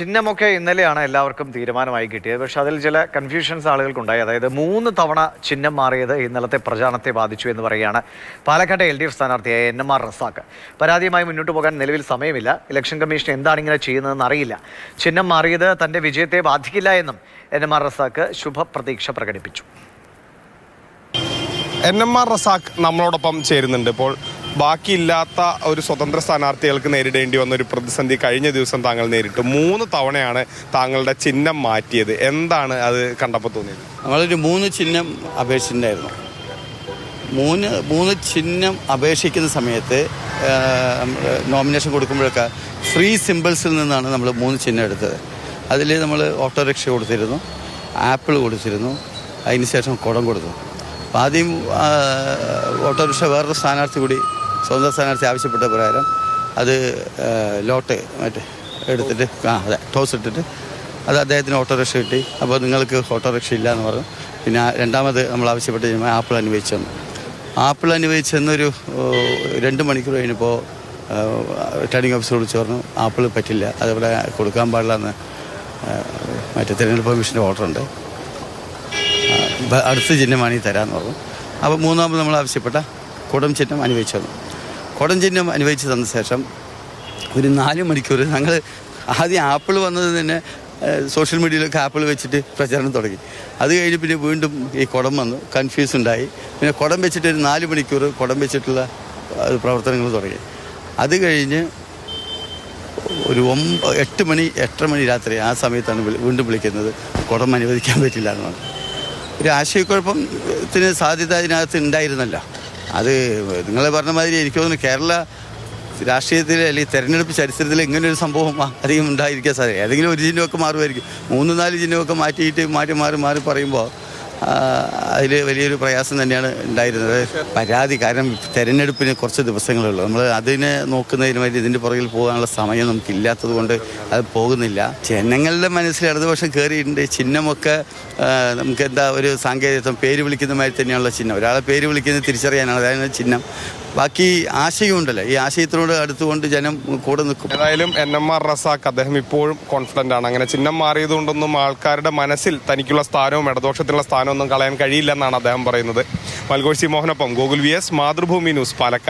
ചിഹ്നമൊക്കെ ഇന്നലെയാണ് എല്ലാവർക്കും തീരുമാനമായി കിട്ടിയത്. പക്ഷെ അതിൽ ചില കൺഫ്യൂഷൻസ് ആളുകൾക്കുണ്ടായി. അതായത് 3 തവണ ചിഹ്നം മാറിയത് ഇന്നലത്തെ പ്രചാരണത്തെ ബാധിച്ചു എന്ന് പറയുകയാണ് പാലക്കാട്ടെ LDF സ്ഥാനാർത്ഥിയായ NMR റസാഖ്. പരാതിയുമായി മുന്നോട്ട് പോകാൻ നിലവിൽ സമയമില്ല. ഇലക്ഷൻ കമ്മീഷൻ എന്താണ് ഇങ്ങനെ ചെയ്യുന്നതെന്ന് അറിയില്ല. ചിഹ്നം മാറിയത് തന്റെ വിജയത്തെ ബാധിക്കില്ല എന്നും NMR റസാഖ് ശുഭപ്രതീക്ഷ പ്രകടിപ്പിച്ചു. NMR റസാഖ് നമ്മളോടൊപ്പം ചേരുന്നുണ്ട്. ഇപ്പോൾ ബാക്കിയില്ലാത്ത ഒരു സ്വതന്ത്ര സ്ഥാനാർത്ഥികൾക്ക് നേരിടേണ്ടി വന്ന ഒരു പ്രതിസന്ധി കഴിഞ്ഞ ദിവസം താങ്കൾ നേരിട്ടു. 3 തവണയാണ് താങ്കളുടെ ചിഹ്നം മാറ്റിയത്. എന്താണ് അത് കണ്ടപ്പോൾ തോന്നിയത്? നമ്മളൊരു 3 ചിഹ്നം അപേക്ഷിച്ചിട്ടുണ്ടായിരുന്നു. 3 ചിഹ്നം അപേക്ഷിക്കുന്ന സമയത്ത് നോമിനേഷൻ കൊടുക്കുമ്പോഴൊക്കെ ഫ്രീ സിമ്പിൾസിൽ നിന്നാണ് നമ്മൾ 3 ചിഹ്നം എടുത്തത്. അതിൽ നമ്മൾ ഓട്ടോറിക്ഷ കൊടുത്തിരുന്നു, ആപ്പിൾ കൊടുത്തിരുന്നു, അതിനുശേഷം കുടം കൊടുത്തു. അപ്പോൾ ആദ്യം ഓട്ടോറിക്ഷ വേറൊരു സ്ഥാനാർത്ഥി കൂടി സ്വന്തം സ്ഥാനാർത്ഥി ആവശ്യപ്പെട്ട പ്രകാരം അത് ലോട്ട് എടുത്തിട്ട് അതെ ടോസ് ഇട്ടിട്ട് അത് അദ്ദേഹത്തിന് ഓട്ടോറിക്ഷ കിട്ടി. അപ്പോൾ നിങ്ങൾക്ക് ഓട്ടോറിക്ഷ ഇല്ല എന്ന് പറഞ്ഞു. പിന്നെ രണ്ടാമത് നമ്മൾ ആവശ്യപ്പെട്ട് കഴിയുമ്പോൾ ആപ്പിൾ അനുവദിച്ചു തന്നു. ആപ്പിൾ അനുവദിച്ചെന്നൊരു 2 മണിക്കൂർ കഴിഞ്ഞപ്പോൾ റിട്ടേണിംഗ് ഓഫീസർ വിളിച്ച് പറഞ്ഞു ആപ്പിൾ പറ്റില്ല, അതവിടെ കൊടുക്കാൻ പാടില്ല എന്ന് തിരഞ്ഞെടുപ്പ് കമ്മീഷൻ്റെ ഓർഡറുണ്ട്, അടുത്ത ചിഹ്നമാണ് ഈ തരാമെന്ന് പറഞ്ഞു. അപ്പോൾ മൂന്നാമത് നമ്മൾ ആവശ്യപ്പെട്ട കുടം ചിഹ്നം അനുവദിച്ചു തന്നു. കുടം ചിഹ്നം അനുവദിച്ച് തന്ന ശേഷം ഒരു 4 മണിക്കൂർ ഞങ്ങൾ ആദ്യം ആപ്പിൾ വന്നത് തന്നെ സോഷ്യൽ മീഡിയയിലൊക്കെ ആപ്പിൾ വെച്ചിട്ട് പ്രചാരണം തുടങ്ങി. അത് കഴിഞ്ഞ് പിന്നെ വീണ്ടും ഈ കുടം വന്നു, കൺഫ്യൂസ് ഉണ്ടായി. പിന്നെ കുടം വെച്ചിട്ട് ഒരു 4 മണിക്കൂർ കുടം വെച്ചിട്ടുള്ള പ്രവർത്തനങ്ങൾ തുടങ്ങി. അത് കഴിഞ്ഞ് ഒരു 8 മണി രാത്രി ആ സമയത്താണ് വീണ്ടും വിളിക്കുന്നത് കുടം അനുവദിക്കാൻ പറ്റില്ല എന്ന് പറഞ്ഞു. ഒരു ആശയക്കുഴപ്പത്തിന് സാധ്യത അതിനകത്ത് ഉണ്ടായിരുന്നല്ലോ. അത് നിങ്ങൾ പറഞ്ഞ മാതിരി എനിക്ക് തോന്നുന്നു കേരള രാഷ്ട്രീയത്തിൽ അല്ലെങ്കിൽ തെരഞ്ഞെടുപ്പ് ചരിത്രത്തിൽ ഇങ്ങനൊരു സംഭവം അധികം ഉണ്ടായിരിക്കാൻ സാധ്യത. ഏതെങ്കിലും ഒരു ചിഹ്നമൊക്കെ മാറുമായിരിക്കും. 3-4 ചിഹ്നമൊക്കെ മാറ്റിയിട്ട് മാറി പറയുമ്പോൾ അതിൽ വലിയൊരു പ്രയാസം തന്നെയാണ് ഉണ്ടായിരുന്നത്. പരാതി കാരണം തെരഞ്ഞെടുപ്പിന് കുറച്ച് ദിവസങ്ങളുള്ളൂ. നമ്മൾ അതിനെ നോക്കുന്നതിന് വേണ്ടി ഇതിൻ്റെ പുറകിൽ പോകാനുള്ള സമയം നമുക്കില്ലാത്തത് കൊണ്ട് അത് പോകുന്നില്ല. ജനങ്ങളുടെ മനസ്സിൽ ഇടതുപക്ഷം കയറിയിട്ടുണ്ട്. ചിഹ്നമൊക്കെ നമുക്ക് എന്താ ഒരു സാങ്കേതികത്വം, പേര് വിളിക്കുന്ന മാതിരി തന്നെയാണുള്ള ചിഹ്നം. ഒരാളെ പേര് വിളിക്കുന്നത് തിരിച്ചറിയാനാണ്, അതായത് ചിഹ്നം. ബാക്കി ആശയമുണ്ടല്ലോ, ഈ ആശയത്തിനോട് അടുത്തുകൊണ്ട് ജനം കൂടെ നിൽക്കും. ഏതായാലും NMR റസാഖ് അദ്ദേഹം ഇപ്പോഴും കോൺഫിഡൻ്റ് ആണ്. അങ്ങനെ ചിഹ്നം മാറിയതുകൊണ്ടൊന്നും ആൾക്കാരുടെ മനസ്സിൽ തനിക്കുള്ള സ്ഥാനവും ഇടതുപക്ഷത്തിനുള്ള സ്ഥാനമൊന്നും കളയാൻ കഴിയില്ലെന്നാണ് അദ്ദേഹം പറയുന്നത്. മൽഗോഷി മോഹനൊപ്പം ഗോകുൽ VS, മാതൃഭൂമി ന്യൂസ്, പാലക്കാട്.